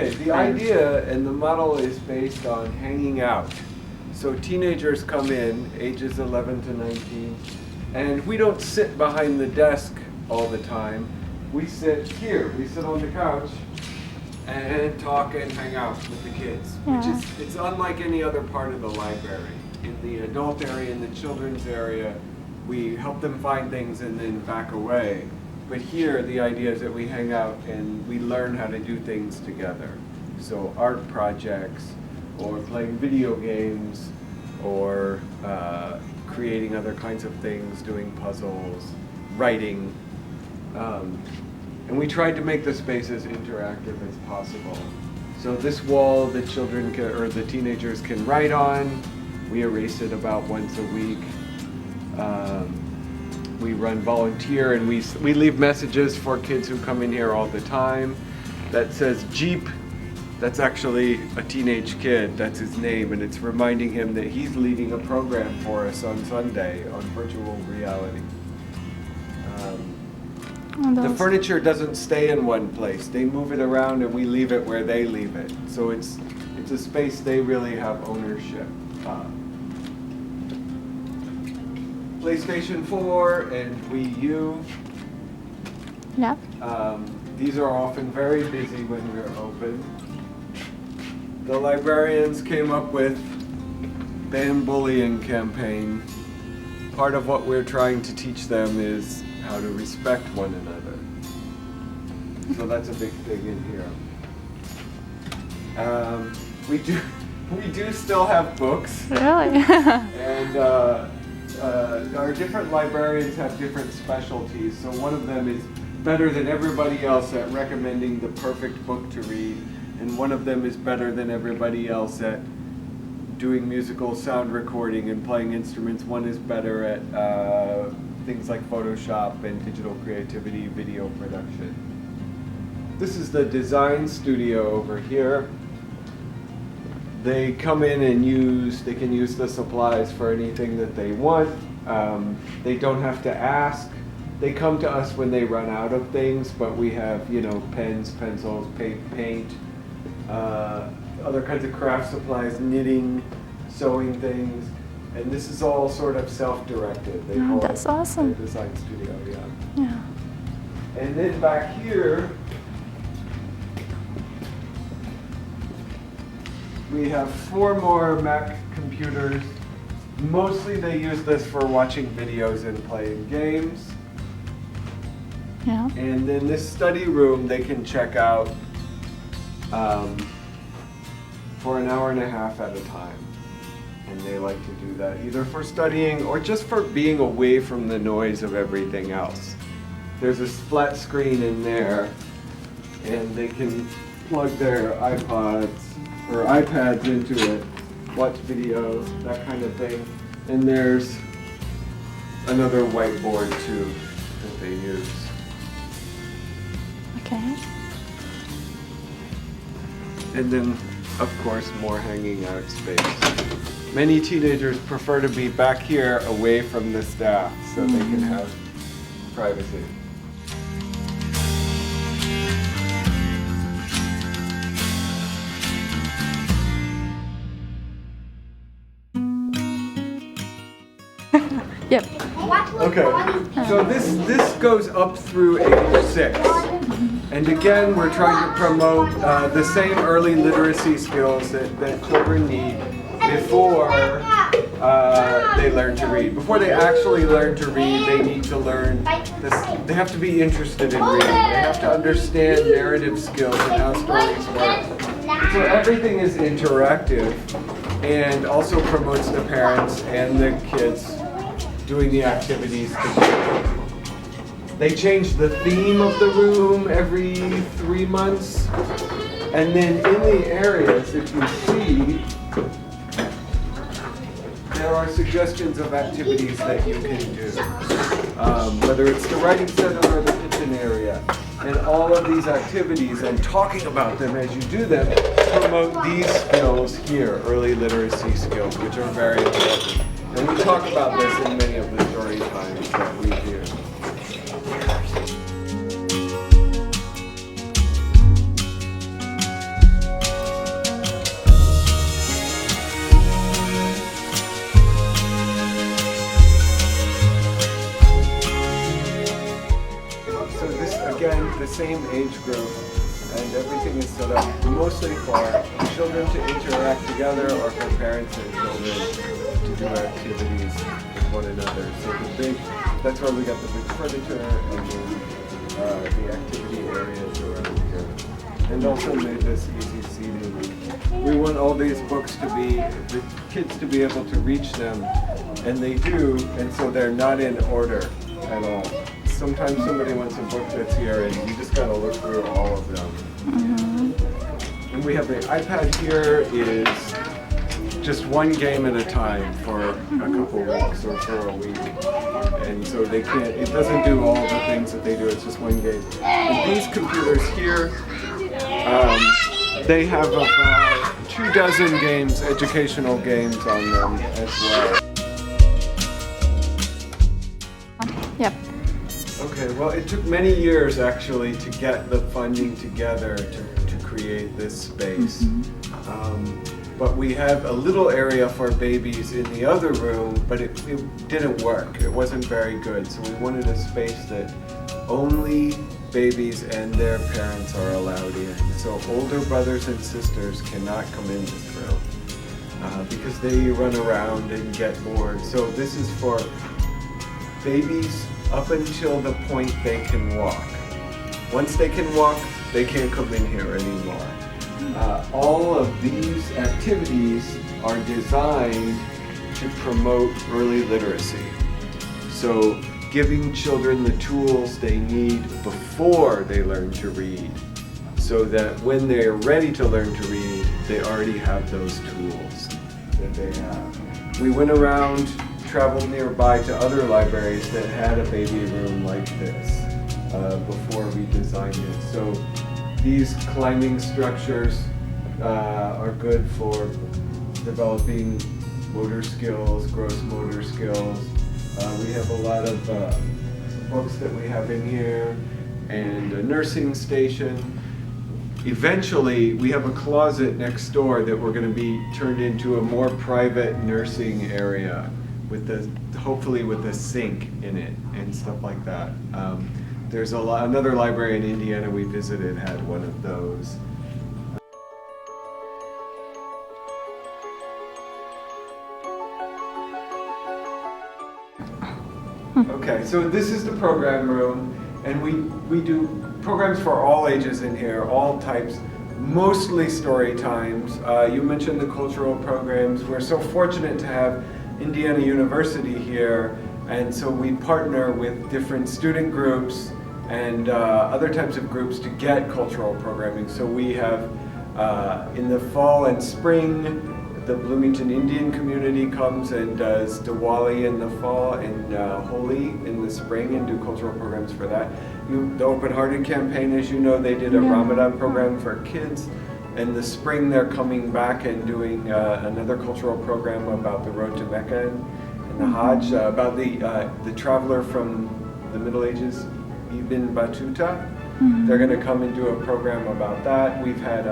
Okay, the idea and the model is based on hanging out. So teenagers come in, ages 11 to 19, and we don't sit behind the desk all the time. We sit here, we sit on the couch and talk and hang out with the kids, which is, it's unlike any other part of the library. In the adult area, in the children's area, we help them find things and then back away. But here, the idea is that we hang out and we learn how to do things together. So art projects, or playing video games, or creating other kinds of things, doing puzzles, writing. And we tried to make the space as interactive as possible. So this wall the children can, or the teenagers can write on. We erase it about once a week. We run volunteer, and we leave messages for kids who come in here all the time that says Jeep. That's actually a teenage kid, that's his name, and it's reminding him that he's leading a program for us on Sunday on virtual reality. The furniture doesn't stay in one place. They move it around and we leave it where they leave it. So it's a space they really have ownership of. PlayStation 4 and Wii U. Yeah. These are often very busy when we're open. The librarians came up with ban bullying campaign. Part of what we're trying to teach them is how to respect one another. So that's a big thing in here. We do still have books. Really? And our different librarians have different specialties. So one of them is better than everybody else at recommending the perfect book to read. And one of them is better than everybody else at doing musical sound recording and playing instruments. One is better at things like Photoshop and digital creativity, video production. This is the design studio over here. They come in and they can use the supplies for anything that they want. They don't have to ask. They come to us when they run out of things, but we have, pens, pencils, paint, other kinds of craft supplies, knitting, sewing things. And this is all sort of self-directed. They call that's it awesome. the design studio, Yeah. And then back here, we have 4 more Mac computers. Mostly they use this for watching videos and playing games. Yeah. And then this study room they can check out for an hour and a half at a time. And they like to do that either for studying or just for being away from the noise of everything else. There's a flat screen in there, and they can plug their iPods or iPads into it, watch videos, that kind of thing. And there's another whiteboard too that they use. Okay. And then, of course, more hanging out space. Many teenagers prefer to be back here away from the staff so they can have privacy. Yep. Okay, so this goes up through age 6. And again, we're trying to promote the same early literacy skills that children need before they learn to read. Before they actually learn to read, they need to learn this. They have to be interested in reading. They have to understand narrative skills and how stories work. So everything is interactive and also promotes the parents and the kids doing the activities together. They change the theme of the room every 3 months. And then in the areas, if you see, there are suggestions of activities that you can do. Whether it's the writing center or the kitchen area. And all of these activities and talking about them as you do them promote these skills here, early literacy skills, which are very important. And we talk about this in many of the story times that we do. same age group, and everything is set up mostly for children to interact together or for parents and children to do activities with one another. So that's why we got the big furniture and the activity areas around here. And also made this easy seating. We want all these books to be, the kids to be able to reach them, and they do, and so they're not in order at all. Sometimes somebody wants a book that's here and you just gotta look through all of them. Mm-hmm. And we have the iPad here is just one game at a time for a couple weeks or for a week. And so they can't, it doesn't do all the things that they do, it's just one game. And these computers here, they have about 24 games, educational games on them as well. Yep. Okay, well, it took many years actually to get the funding together to create this space. But we have a little area for babies in the other room, but it didn't work. It wasn't very good. So we wanted a space that only babies and their parents are allowed in. So older brothers and sisters cannot come in this room because they run around and get bored. So this is for babies up until the point they can walk. Once they can walk, they can't come in here anymore. All of these activities are designed to promote early literacy. So giving children the tools they need before they learn to read, so that when they're ready to learn to read, they already have those tools that they have. We went around, traveled nearby to other libraries that had a baby room like this before we designed it. So these climbing structures are good for developing motor skills, gross motor skills. We have a lot of books that we have in here and a nursing station. Eventually, we have a closet next door that we're going to be turned into a more private nursing area with hopefully with a sink in it and stuff like that. There's another library in Indiana we visited had one of those. Okay, so this is the program room, and we do programs for all ages in here, all types, mostly story times. You mentioned the cultural programs. We're so fortunate to have Indiana University here, and so we partner with different student groups and other types of groups to get cultural programming. So we have in the fall and spring, the Bloomington Indian community comes and does Diwali in the fall and Holi in the spring and do cultural programs for that. The Open Hearted campaign, as you know, they did a Ramadan program for kids. In the spring, they're coming back and doing another cultural program about the road to Mecca and the Hajj, about the traveler from the Middle Ages, Ibn Battuta. They're going to come and do a program about that. We've had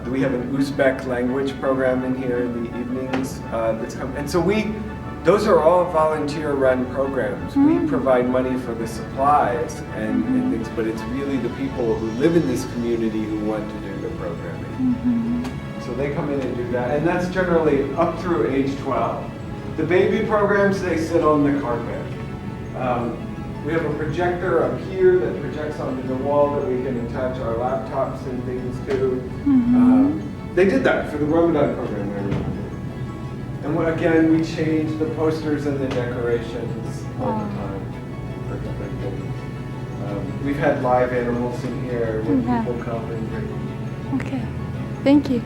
we have an Uzbek language program in here in the evenings that's come, and so those are all volunteer-run programs. We provide money for the supplies and things, but it's really the people who live in this community who want to do the programming. So they come in and do that, and that's generally up through age 12. The baby programs, they sit on the carpet. We have a projector up here that projects onto the wall that we can attach our laptops and things to. They did that for the Ramadan program. And again, we change the posters and the decorations all the time for different things. We've had live animals in here when people come and bring. Okay, thank you.